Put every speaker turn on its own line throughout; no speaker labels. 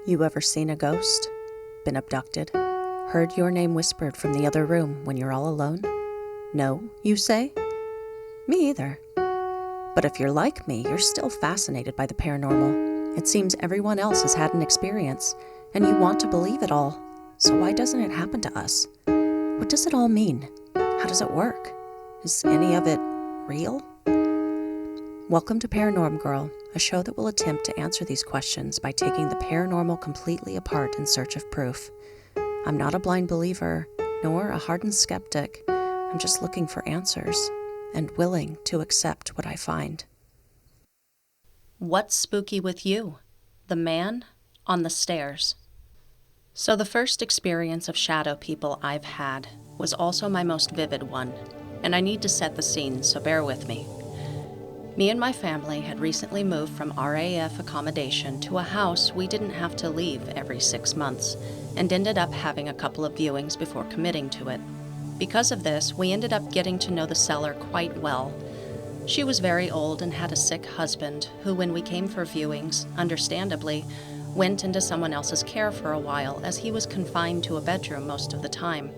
You ever seen a ghost? Been abducted? Heard your name whispered from the other room when you're all alone? No, you say? Me either. But if you're like me, you're still fascinated by the paranormal. It seems everyone else has had an experience, and you want to believe it all. So why doesn't it happen to us? What does it all mean? How does it work? Is any of it real? Welcome to Paranorm Girl, a show that will attempt to answer these questions by taking the paranormal completely apart in search of proof. I'm not a blind believer, nor a hardened skeptic. I'm just looking for answers and willing to accept what I find. What's spooky with you? The man on the stairs. So the first experience of shadow people I've had was also my most vivid one, and I need to set the scene, so bear with me. Me and my family had recently moved from RAF accommodation to a house we didn't have to leave every 6 months, and ended up having a couple of viewings before committing to it. Because of this, we ended up getting to know the seller quite well. She was very old and had a sick husband, who when we came for viewings, understandably, went into someone else's care for a while as he was confined to a bedroom most of the time.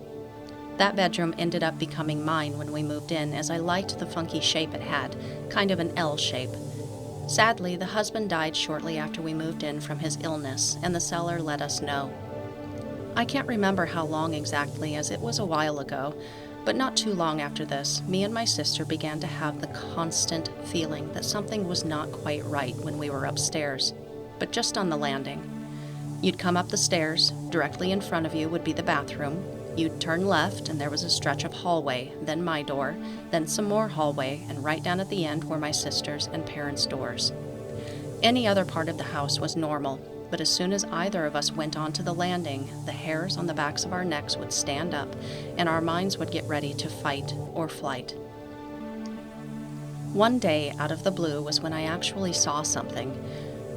That bedroom ended up becoming mine when we moved in, as I liked the funky shape it had, kind of an L shape. Sadly, the husband died shortly after we moved in from his illness, and the seller let us know. I can't remember how long exactly, as it was a while ago, but not too long after this, me and my sister began to have the constant feeling that something was not quite right when we were upstairs, but just on the landing. You'd come up the stairs, directly in front of you would be the bathroom. You'd turn left, and there was a stretch of hallway, then my door, then some more hallway, and right down at the end were my sister's and parents' doors. Any other part of the house was normal, but as soon as either of us went onto the landing, the hairs on the backs of our necks would stand up, and our minds would get ready to fight or flight. One day, out of the blue, was when I actually saw something.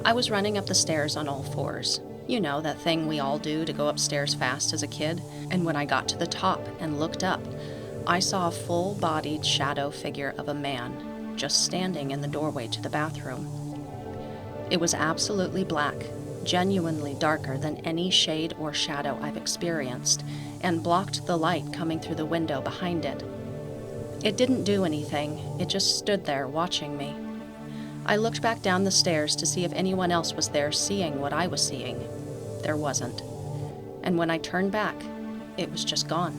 I was running up the stairs on all fours. You know, that thing we all do to go upstairs fast as a kid. And when I got to the top and looked up, I saw a full-bodied shadow figure of a man just standing in the doorway to the bathroom. It was absolutely black, genuinely darker than any shade or shadow I've experienced, and blocked the light coming through the window behind it. It didn't do anything, it just stood there watching me. I looked back down the stairs to see if anyone else was there seeing what I was seeing. There wasn't. And when I turned back, it was just gone.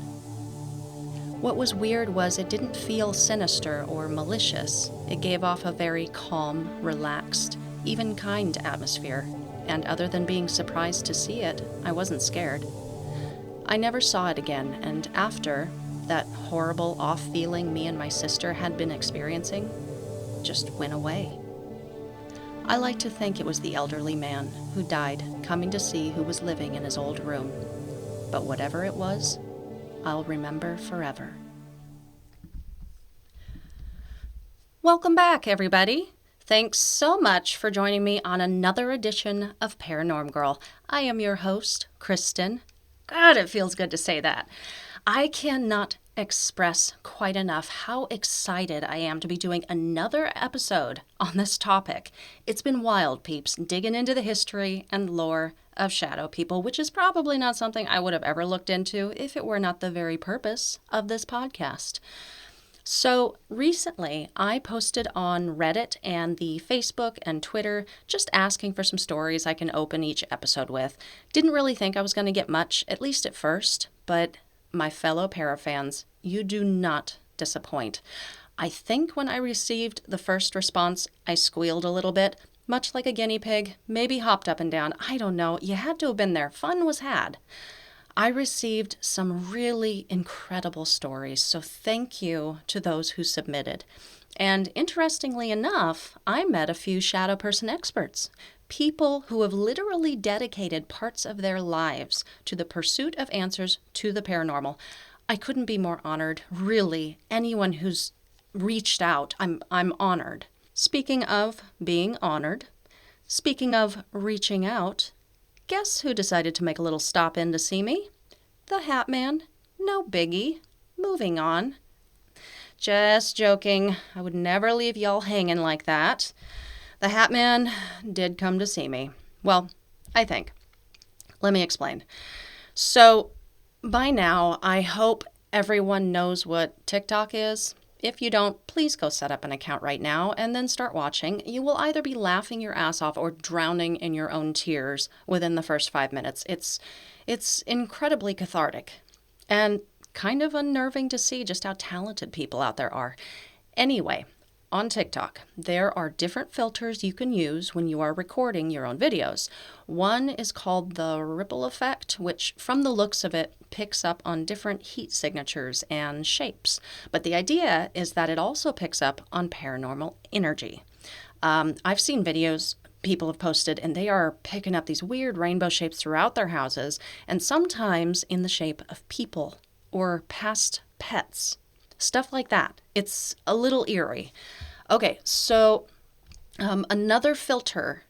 What was weird was it didn't feel sinister or malicious. It gave off a very calm, relaxed, even kind atmosphere, and other than being surprised to see it, I wasn't scared. I never saw it again, and after, that horrible off feeling me and my sister had been experiencing just went away. I like to think it was the elderly man who died coming to see who was living in his old room. But whatever it was, I'll remember forever. Welcome back, everybody. Thanks so much for joining me on another edition of Paranorm Girl. I am your host, Kristen. God, it feels good to say that. I cannot express quite enough how excited I am to be doing another episode on this topic. It's been wild, peeps, digging into the history and lore of shadow people, which is probably not something I would have ever looked into if it were not the very purpose of this podcast. So recently, I posted on Reddit and the Facebook and Twitter just asking for some stories I can open each episode with. Didn't really think I was going to get much, at least at first, but my fellow parafans, you do not disappoint. I think when I received the first response, I squealed a little bit, much like a guinea pig, maybe hopped up and down. I don't know. You had to have been there. Fun was had. I received some really incredible stories, so thank you to those who submitted. And interestingly enough, I met a few shadow person experts. People who have literally dedicated parts of their lives to the pursuit of answers to the paranormal. I couldn't be more honored. Really, anyone who's reached out, I'm honored. Speaking of being honored, speaking of reaching out, guess who decided to make a little stop in to see me? The Hat Man. No biggie. Moving on. Just joking. I would never leave y'all hanging like that. The Hat Man did come to see me. Well, I think. Let me explain. So, by now, I hope everyone knows what TikTok is. If you don't, please go set up an account right now and then start watching. You will either be laughing your ass off or drowning in your own tears within the first 5 minutes. It's incredibly cathartic and kind of unnerving to see just how talented people out there are. Anyway, on TikTok, there are different filters you can use when you are recording your own videos. One is called the ripple effect, which from the looks of it picks up on different heat signatures and shapes. But the idea is that it also picks up on paranormal energy. I've seen videos people have posted and they are picking up these weird rainbow shapes throughout their houses and sometimes in the shape of people or past pets. Stuff like that. It's a little eerie. Okay, so another filter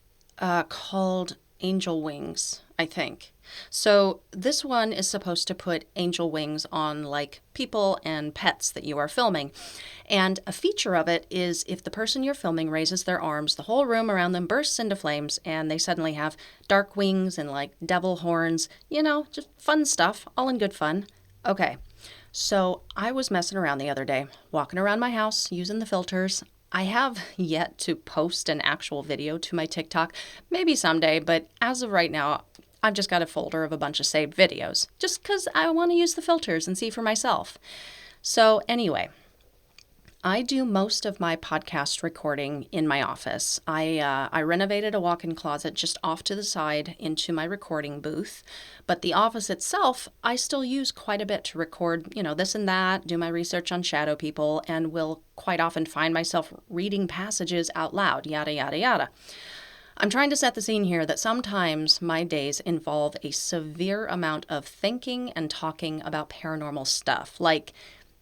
called angel wings, I think. So this one is supposed to put angel wings on like people and pets that you are filming. And a feature of it is if the person you're filming raises their arms, the whole room around them bursts into flames and they suddenly have dark wings and like devil horns, just fun stuff, all in good fun. Okay. So I was messing around the other day, walking around my house using the filters. I have yet to post an actual video to my TikTok, maybe someday, but as of right now, I've just got a folder of a bunch of saved videos, just because I want to use the filters and see for myself. So anyway, I do most of my podcast recording in my office. I renovated a walk-in closet just off to the side into my recording booth, but the office itself, I still use quite a bit to record, this and that, do my research on shadow people, and will quite often find myself reading passages out loud, yada, yada, yada. I'm trying to set the scene here that sometimes my days involve a severe amount of thinking and talking about paranormal stuff, like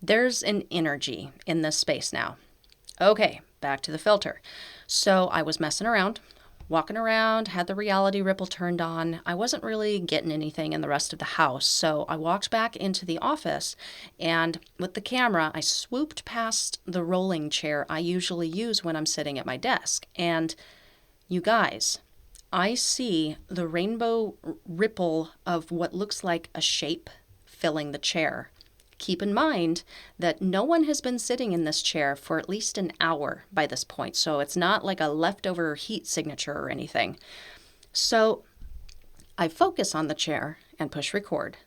there's an energy in this space now. Okay, back to the filter. So I was messing around, walking around, had the reality ripple turned on. I wasn't really getting anything in the rest of the house, so I walked back into the office, and with the camera, I swooped past the rolling chair I usually use when I'm sitting at my desk. And you guys, I see the rainbow ripple of what looks like a shape filling the chair. Keep in mind that no one has been sitting in this chair for at least an hour by this point, so it's not like a leftover heat signature or anything. So I focus on the chair and push record.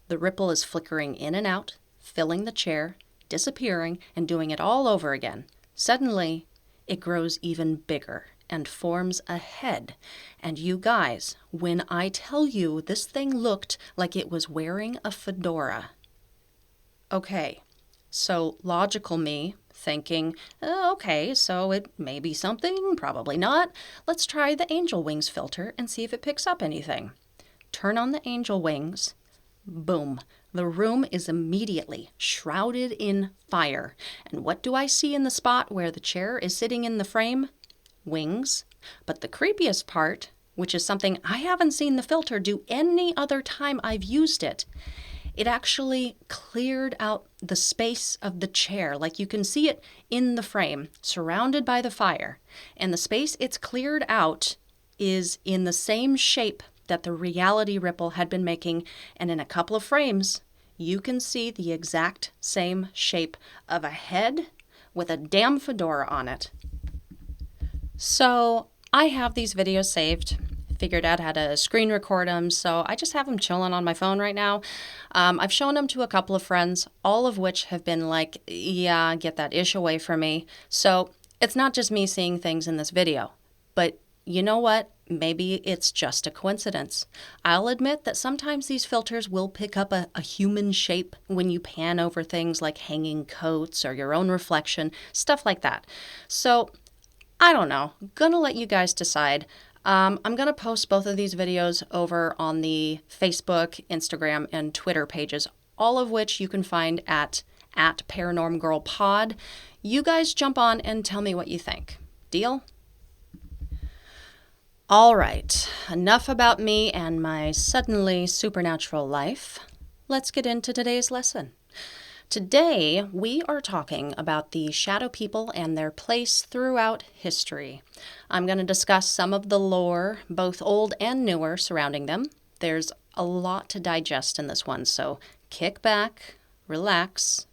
The ripple is flickering in and out, filling the chair, disappearing, and doing it all over again. Suddenly, it grows even bigger and forms a head. And you guys, when I tell you this thing looked like it was wearing a fedora. Okay, so logical me thinking, okay, so it may be something, probably not. Let's try the angel wings filter and see if it picks up anything. Turn on the angel wings. Boom. The room is immediately shrouded in fire. And what do I see in the spot where the chair is sitting in the frame? Wings. But the creepiest part, which is something I haven't seen the filter do any other time I've used it, it actually cleared out the space of the chair. Like you can see it in the frame, surrounded by the fire. And the space it's cleared out is in the same shape that the reality ripple had been making. And in a couple of frames, you can see the exact same shape of a head with a damn fedora on it. So I have these videos saved. Figured out how to screen record them, so I just have them chilling on my phone right now. I've shown them to a couple of friends, all of which have been like, yeah, get that ish away from me. So it's not just me seeing things in this video, but you know what? Maybe it's just a coincidence. I'll admit that sometimes these filters will pick up a human shape when you pan over things like hanging coats or your own reflection, stuff like that. So I don't know. Gonna let you guys decide. I'm going to post both of these videos over on the Facebook, Instagram, and Twitter pages, all of which you can find at Paranorm Girl Pod. You guys jump on and tell me what you think. Deal? All right, enough about me and my suddenly supernatural life. Let's get into today's lesson. Today, we are talking about the shadow people and their place throughout history. I'm going to discuss some of the lore, both old and newer, surrounding them. There's a lot to digest in this one, so kick back, relax,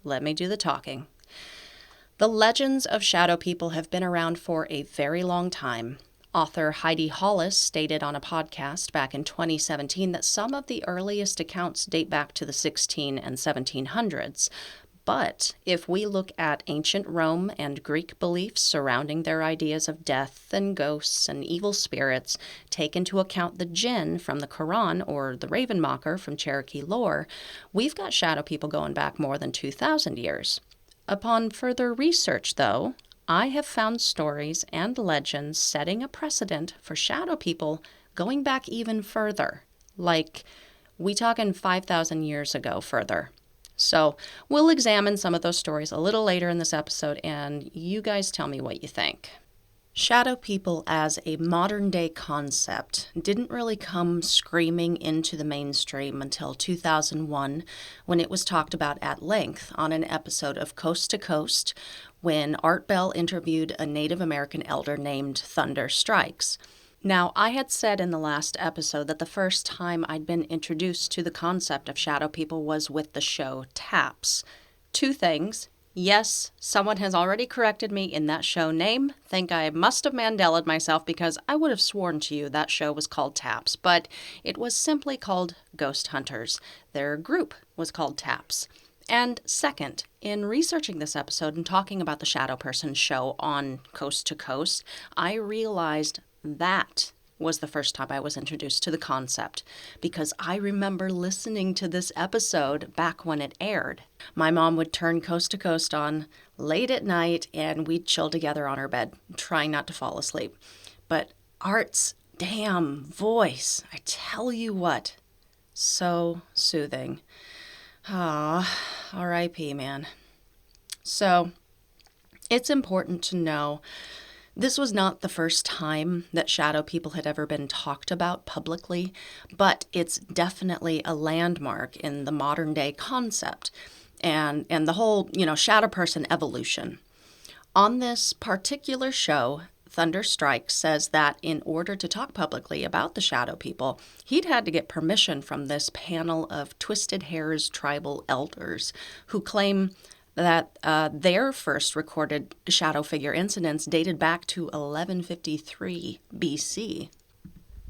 let me do the talking. The legends of shadow people have been around for a very long time. Author Heidi Hollis stated on a podcast back in 2017 that some of the earliest accounts date back to the 16 and 1700s. But if we look at ancient Rome and Greek beliefs surrounding their ideas of death and ghosts and evil spirits, take into account the jinn from the Quran or the Ravenmocker from Cherokee lore, we've got shadow people going back more than 2,000 years. Upon further research, though, I have found stories and legends setting a precedent for shadow people going back even further, like we talking 5,000 years ago further. So we'll examine some of those stories a little later in this episode, and you guys tell me what you think. Shadow people as a modern-day concept didn't really come screaming into the mainstream until 2001, when it was talked about at length on an episode of Coast to Coast, when Art Bell interviewed a Native American elder named Thunder Strikes. Now, I had said in the last episode that the first time I'd been introduced to the concept of shadow people was with the show Taps. Two things. Yes, someone has already corrected me in that show name. Think I must have Mandela'd myself because I would have sworn to you that show was called Taps, but it was simply called Ghost Hunters. Their group was called Taps. And second, in researching this episode and talking about the Shadow Person show on Coast to Coast, I realized that was the first time I was introduced to the concept, because I remember listening to this episode back when it aired. My mom would turn Coast to Coast on late at night, and we'd chill together on our bed, trying not to fall asleep. But Art's damn voice, I tell you what, so soothing. Ah, R.I.P., man. So, it's important to know this was not the first time that shadow people had ever been talked about publicly, but it's definitely a landmark in the modern day concept and the whole, shadow person evolution. On this particular show, Thunder Strike says that in order to talk publicly about the shadow people, he'd had to get permission from this panel of Twisted Hair's tribal elders who claim that their first recorded shadow figure incidents dated back to 1153 BC.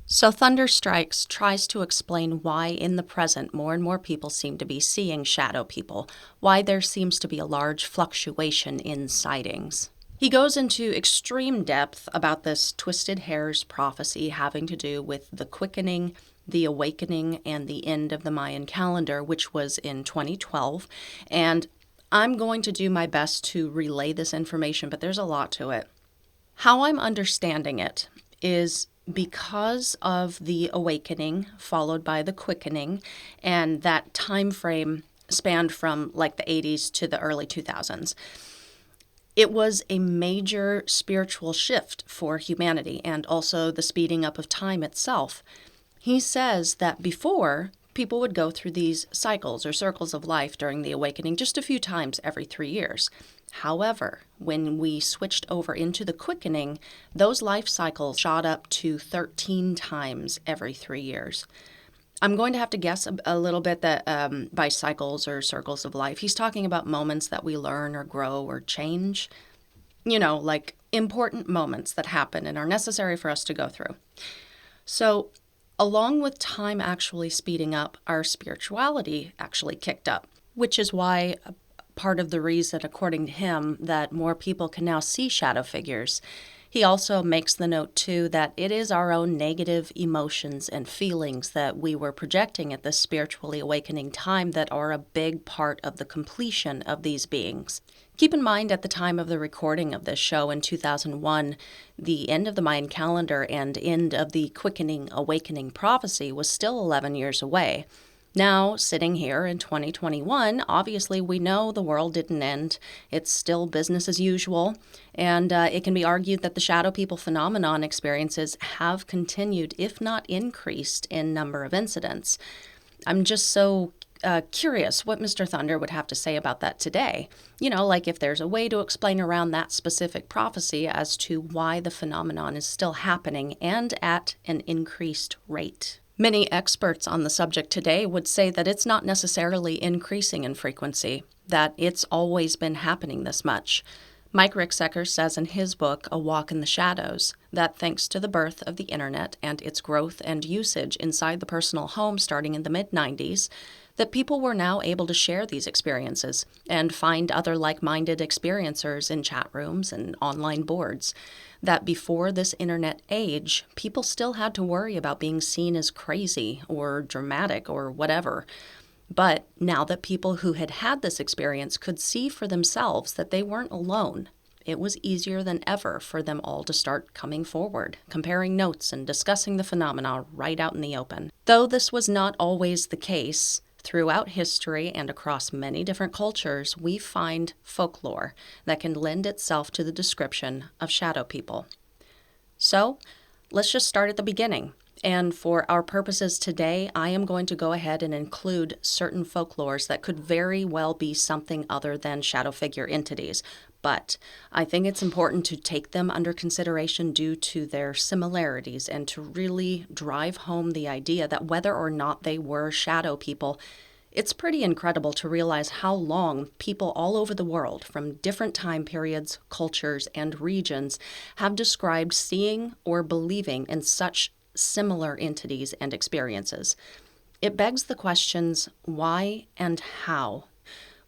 So Thunder Strikes tries to explain why in the present more and more people seem to be seeing shadow people, why there seems to be a large fluctuation in sightings. He goes into extreme depth about this Twisted Hair's prophecy having to do with the quickening, the awakening, and the end of the Mayan calendar, which was in 2012, and I'm going to do my best to relay this information, but there's a lot to it. How I'm understanding it is because of the awakening followed by the quickening, and that time frame spanned from like the 80s to the early 2000s. It was a major spiritual shift for humanity and also the speeding up of time itself. He says that before, people would go through these cycles or circles of life during the awakening just a few times every 3 years. However, when we switched over into the quickening, those life cycles shot up to 13 times every 3 years. I'm going to have to guess a little bit that by cycles or circles of life, he's talking about moments that we learn or grow or change. Like important moments that happen and are necessary for us to go through. So, along with time actually speeding up, our spirituality actually kicked up, which is why part of the reason, according to him, that more people can now see shadow figures. He also makes the note, too, that it is our own negative emotions and feelings that we were projecting at this spiritually awakening time that are a big part of the completion of these beings. Keep in mind, at the time of the recording of this show in 2001, the end of the Mayan calendar and end of the quickening awakening prophecy was still 11 years away. Now, sitting here in 2021, obviously we know the world didn't end. It's still business as usual, and it can be argued that the shadow people phenomenon experiences have continued, if not increased, in number of incidents. I'm just so curious what Mr. Thunder would have to say about that today. Like if there's a way to explain around that specific prophecy as to why the phenomenon is still happening and at an increased rate. Many experts on the subject today would say that it's not necessarily increasing in frequency, that it's always been happening this much. Mike Ricksecker says in his book, A Walk in the Shadows, that thanks to the birth of the internet and its growth and usage inside the personal home starting in the mid-90s, that people were now able to share these experiences and find other like-minded experiencers in chat rooms and online boards. That before this internet age, people still had to worry about being seen as crazy or dramatic or whatever. But now that people who had had this experience could see for themselves that they weren't alone, it was easier than ever for them all to start coming forward, comparing notes and discussing the phenomena right out in the open. Though this was not always the case, throughout history and across many different cultures, we find folklore that can lend itself to the description of shadow people. So, let's just start at the beginning. And for our purposes today, I am going to go ahead and include certain folklores that could very well be something other than shadow figure entities. But I think it's important to take them under consideration due to their similarities and to really drive home the idea that whether or not they were shadow people, it's pretty incredible to realize how long people all over the world from different time periods, cultures, and regions have described seeing or believing in such similar entities and experiences. It begs the questions why and how,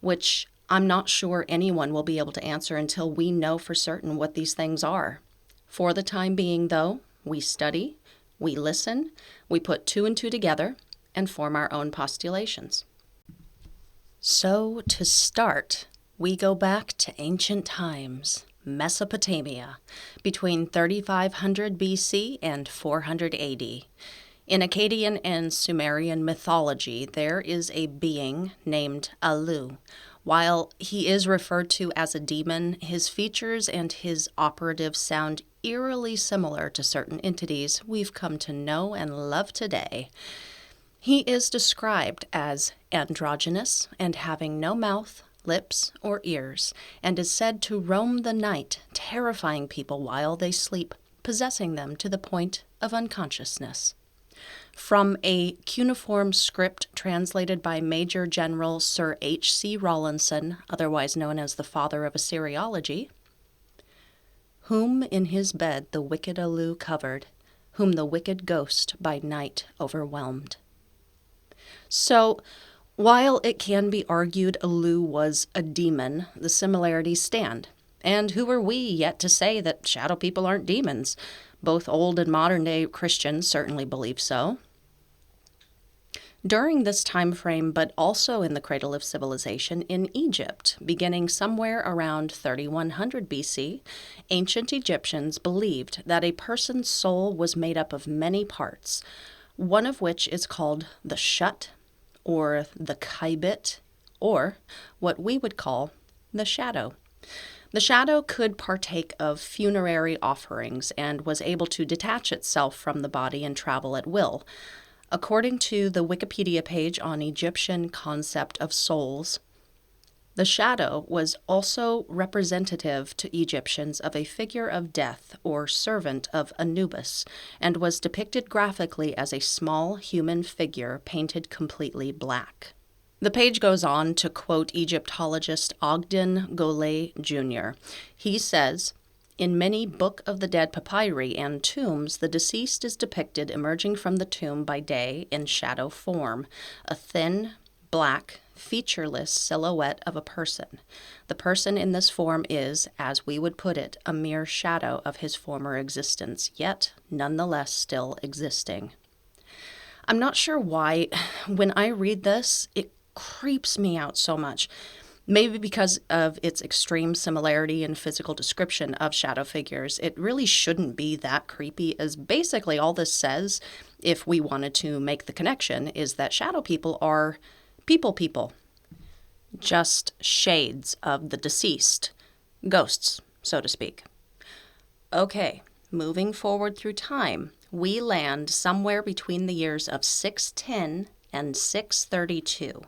which I'm not sure anyone will be able to answer until we know for certain what these things are. For the time being, though, we study, we listen, we put two and two together, and form our own postulations. So, to start, we go back to ancient times, Mesopotamia, between 3500 BC and 400 AD. In Akkadian and Sumerian mythology, there is a being named Alu. While he is referred to as a demon, his features and his operatives sound eerily similar to certain entities we've come to know and love today. He is described as androgynous and having no mouth, lips, or ears, and is said to roam the night, terrifying people while they sleep, possessing them to the point of unconsciousness. From a cuneiform script translated by Major General Sir H.C. Rawlinson, otherwise known as the father of Assyriology, whom in his bed the wicked Alu covered, whom the wicked ghost by night overwhelmed. So, while it can be argued Alu was a demon, the similarities stand. And who are we yet to say that shadow people aren't demons? Both old and modern-day Christians certainly believe so. During this time frame, but also in the cradle of civilization in Egypt, beginning somewhere around 3100 BC, ancient Egyptians believed that a person's soul was made up of many parts, one of which is called the shut, or the kybit, or what we would call the shadow. The shadow could partake of funerary offerings and was able to detach itself from the body and travel at will. According to the Wikipedia page on Egyptian concept of souls, the shadow was also representative to Egyptians of a figure of death or servant of Anubis, and was depicted graphically as a small human figure painted completely black. The page goes on to quote Egyptologist Ogden Golay Jr. He says, "In many Book of the Dead papyri and tombs, the deceased is depicted emerging from the tomb by day in shadow form, a thin, black, featureless silhouette of a person. The person in this form is, as we would put it, a mere shadow of his former existence, yet nonetheless still existing." I'm not sure why, when I read this, it creeps me out so much. Maybe because of its extreme similarity in physical description of shadow figures. It really shouldn't be that creepy, as basically all this says, if we wanted to make the connection, is that shadow people are people. Just shades of the deceased. Ghosts, so to speak. Okay, moving forward through time, we land somewhere between the years of 610 and 632.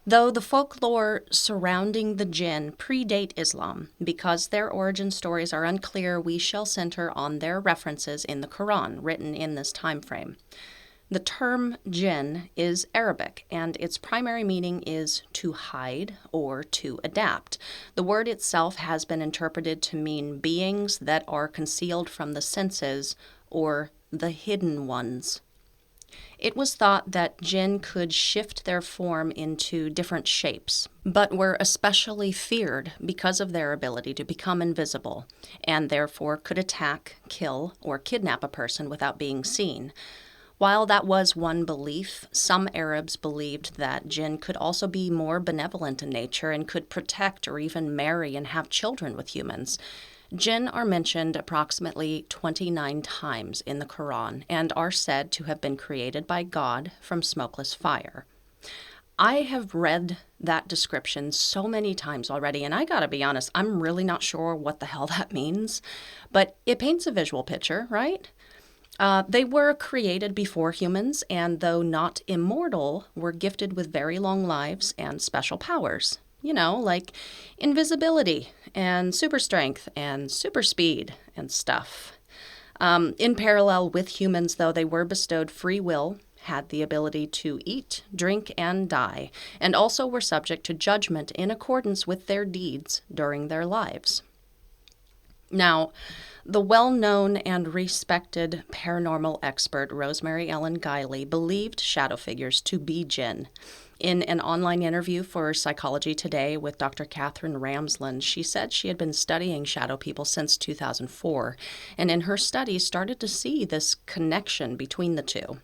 Though the folklore surrounding the jinn predate Islam, because their origin stories are unclear, we shall center on their references in the Quran, written in this time frame. The term jinn is Arabic, and its primary meaning is to hide or to adapt. The word itself has been interpreted to mean beings that are concealed from the senses or the hidden ones. It was thought that jinn could shift their form into different shapes, but were especially feared because of their ability to become invisible, and therefore could attack, kill, or kidnap a person without being seen. While that was one belief, some Arabs believed that jinn could also be more benevolent in nature and could protect or even marry and have children with humans. Jinn are mentioned approximately 29 times in the Quran and are said to have been created by God from smokeless fire. I have read that description so many times already, and I gotta be honest, I'm really not sure what the hell that means, but it paints a visual picture, right? They were created before humans, and though not immortal, were gifted with very long lives and special powers. You know, like invisibility and super strength and super speed and stuff. In parallel with humans, though, they were bestowed free will, had the ability to eat, drink, and die, and also were subject to judgment in accordance with their deeds during their lives. Now, the well-known and respected paranormal expert Rosemary Ellen Guiley believed shadow figures to be jinn. In an online interview for Psychology Today with Dr. Catherine Ramsland, she said she had been studying shadow people since 2004, and in her study started to see this connection between the two.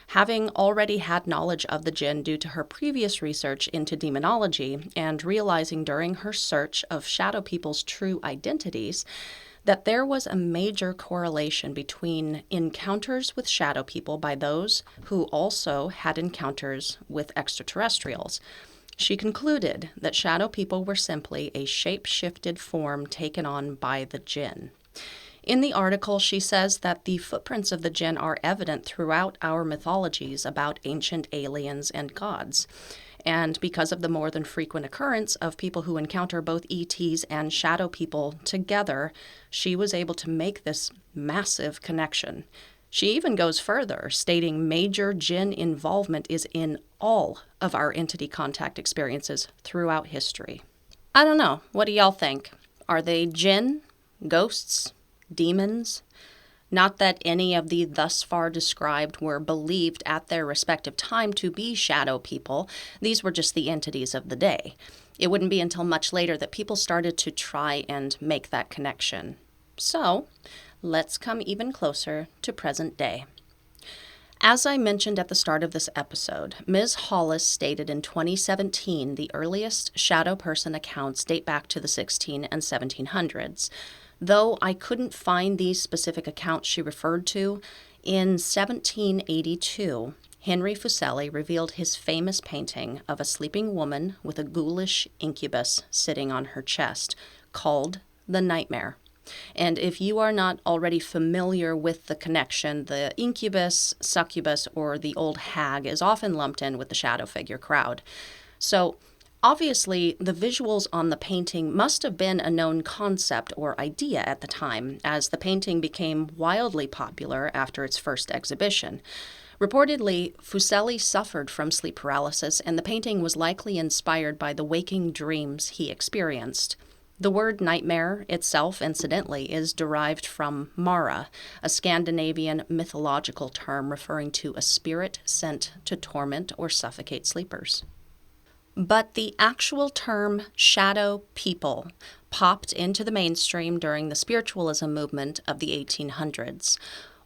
Having already had knowledge of the jinn due to her previous research into demonology, and realizing during her search of shadow people's true identities that there was a major correlation between encounters with shadow people by those who also had encounters with extraterrestrials. She concluded that shadow people were simply a shape-shifted form taken on by the jinn. In the article, she says that the footprints of the jinn are evident throughout our mythologies about ancient aliens and gods. And because of the more than frequent occurrence of people who encounter both ETs and shadow people together, she was able to make this massive connection. She even goes further, stating major jinn involvement is in all of our entity contact experiences throughout history. I don't know. What do y'all think? Are they jinn? Ghosts? Demons? Not that any of the thus far described were believed at their respective time to be shadow people. These were just the entities of the day. It wouldn't be until much later that people started to try and make that connection. So, let's come even closer to present day. As I mentioned at the start of this episode, Ms. Hollis stated in 2017 the earliest shadow person accounts date back to the 16 and 1700s. Though I couldn't find these specific accounts she referred to, in 1782, Henry Fuseli revealed his famous painting of a sleeping woman with a ghoulish incubus sitting on her chest, called The Nightmare. And if you are not already familiar with the connection, the incubus, succubus, or the old hag is often lumped in with the shadow figure crowd. So, obviously, the visuals on the painting must have been a known concept or idea at the time, as the painting became wildly popular after its first exhibition. Reportedly, Fuseli suffered from sleep paralysis, and the painting was likely inspired by the waking dreams he experienced. The word nightmare itself, incidentally, is derived from Mara, a Scandinavian mythological term referring to a spirit sent to torment or suffocate sleepers. But the actual term shadow people popped into the mainstream during the spiritualism movement of the 1800s.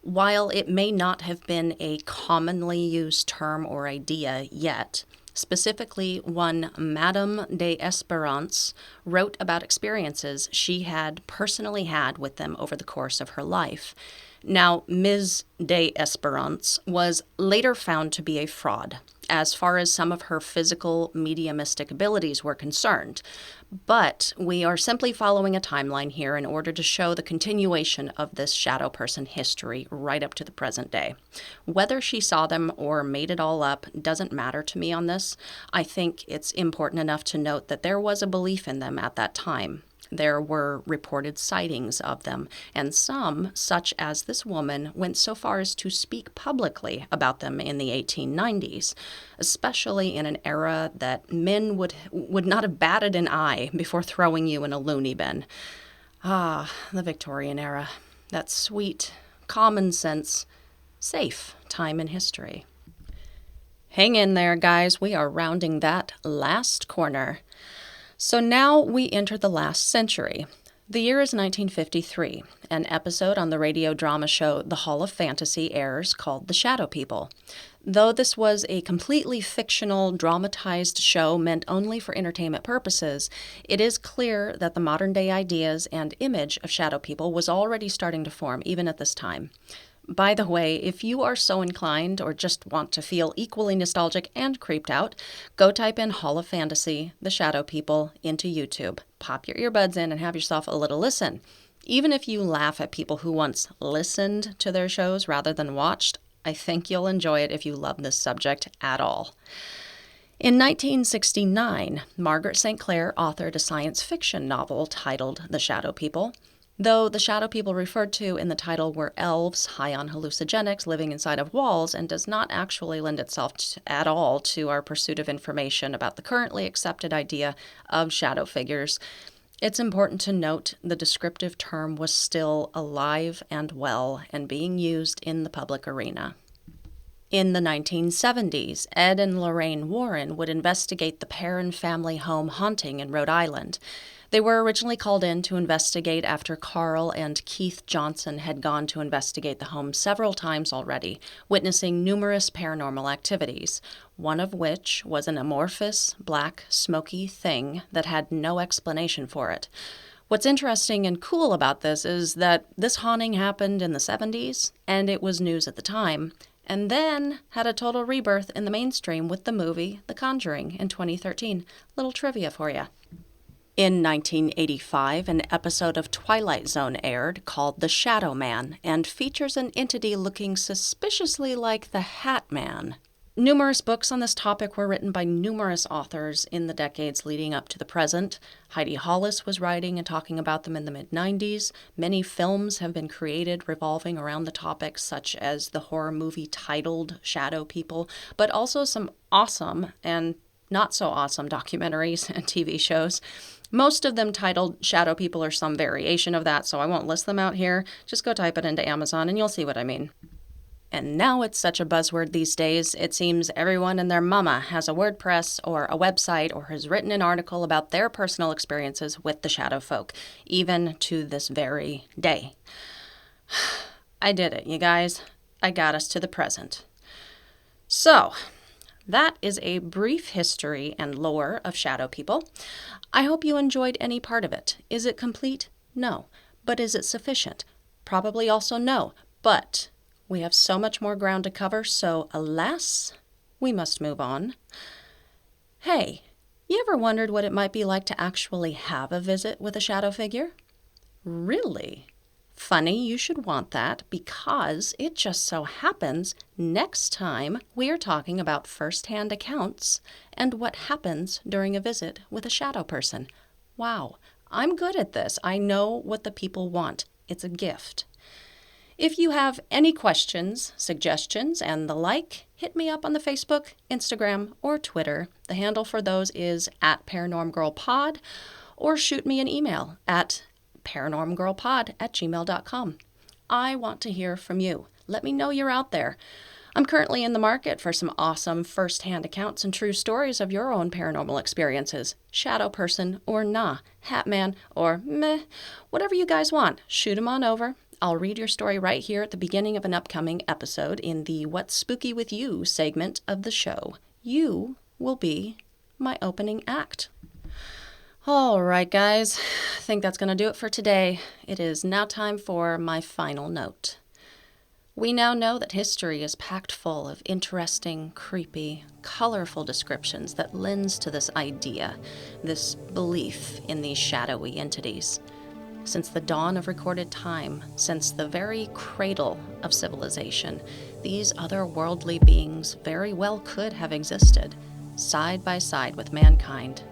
While it may not have been a commonly used term or idea yet, specifically one Madame d'Espérance wrote about experiences she had personally had with them over the course of her life. Now, Ms. d'Espérance was later found to be a fraud, as far as some of her physical mediumistic abilities were concerned. But we are simply following a timeline here in order to show the continuation of this shadow person history right up to the present day. Whether she saw them or made it all up doesn't matter to me on this. I think it's important enough to note that there was a belief in them at that time. There were reported sightings of them, and some, such as this woman, went so far as to speak publicly about them in the 1890s, especially in an era that men would not have batted an eye before throwing you in a loony bin. Ah, the Victorian era. That sweet, common sense, safe time in history. Hang in there, guys. We are rounding that last corner. So now we enter the last century. The year is 1953. An episode on the radio drama show The Hall of Fantasy airs called The Shadow People. Though this was a completely fictional, dramatized show meant only for entertainment purposes, it is clear that the modern-day ideas and image of shadow people was already starting to form, even at this time. By the way, if you are so inclined or just want to feel equally nostalgic and creeped out, go type in Hall of Fantasy, The Shadow People, into YouTube. Pop your earbuds in and have yourself a little listen. Even if you laugh at people who once listened to their shows rather than watched, I think you'll enjoy it if you love this subject at all. In 1969, Margaret St. Clair authored a science fiction novel titled The Shadow People. Though the shadow people referred to in the title were elves high on hallucinogenics living inside of walls and does not actually lend itself at all to our pursuit of information about the currently accepted idea of shadow figures, it's important to note the descriptive term was still alive and well and being used in the public arena. In the 1970s, Ed and Lorraine Warren would investigate the Perrin family home haunting in Rhode Island. They were originally called in to investigate after Carl and Keith Johnson had gone to investigate the home several times already, witnessing numerous paranormal activities, one of which was an amorphous, black, smoky thing that had no explanation for it. What's interesting and cool about this is that this haunting happened in the 70s, and it was news at the time, and then had a total rebirth in the mainstream with the movie The Conjuring in 2013. Little trivia for you. In 1985, an episode of Twilight Zone aired called The Shadow Man and features an entity looking suspiciously like the Hat Man. Numerous books on this topic were written by numerous authors in the decades leading up to the present. Heidi Hollis was writing and talking about them in the mid-90s. Many films have been created revolving around the topic, such as the horror movie titled Shadow People, but also some awesome and not so awesome documentaries and TV shows. Most of them titled Shadow People or some variation of that, so I won't list them out here. Just go type it into Amazon and you'll see what I mean. And now it's such a buzzword these days, it seems everyone and their mama has a WordPress or a website or has written an article about their personal experiences with the shadow folk, even to this very day. I did it, you guys. I got us to the present. So, that is a brief history and lore of shadow people. I hope you enjoyed any part of it. Is it complete? No. But is it sufficient? Probably also no. But we have so much more ground to cover, so alas, we must move on. Hey, you ever wondered what it might be like to actually have a visit with a shadow figure? Really? Funny you should want that, because it just so happens next time we are talking about first-hand accounts and what happens during a visit with a shadow person. Wow, I'm good at this. I know what the people want. It's a gift. If you have any questions, suggestions, and the like, hit me up on the Facebook, Instagram, or Twitter. The handle for those is @ParanormGirlPod, or shoot me an email at paranormgirlpod@gmail.com. I want to hear from you. Let me know you're out there. I'm currently in the market for some awesome first-hand accounts and true stories of your own paranormal experiences. Shadow person or nah, hat man or meh, whatever you guys want, shoot them on over. I'll read your story right here at the beginning of an upcoming episode in the What's Spooky With You segment of the show. You will be my opening act. All right, guys, I think that's going to do it for today. It is now time for my final note. We now know that history is packed full of interesting, creepy, colorful descriptions that lends to this idea, this belief in these shadowy entities. Since the dawn of recorded time, since the very cradle of civilization, these otherworldly beings very well could have existed, side by side with mankind.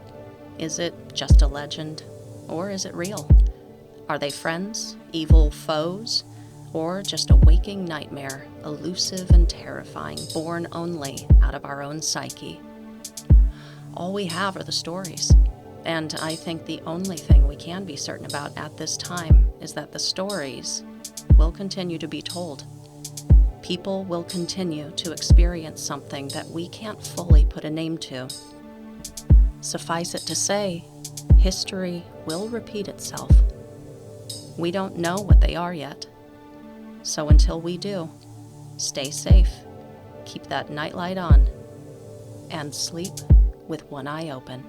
Is it just a legend? Or is it real? Are they friends, evil foes, or just a waking nightmare, elusive and terrifying, born only out of our own psyche? All we have are the stories, and I think the only thing we can be certain about at this time is that the stories will continue to be told. People will continue to experience something that we can't fully put a name to. Suffice it to say, history will repeat itself. We don't know what they are yet. So until we do, stay safe, keep that nightlight on, and sleep with one eye open.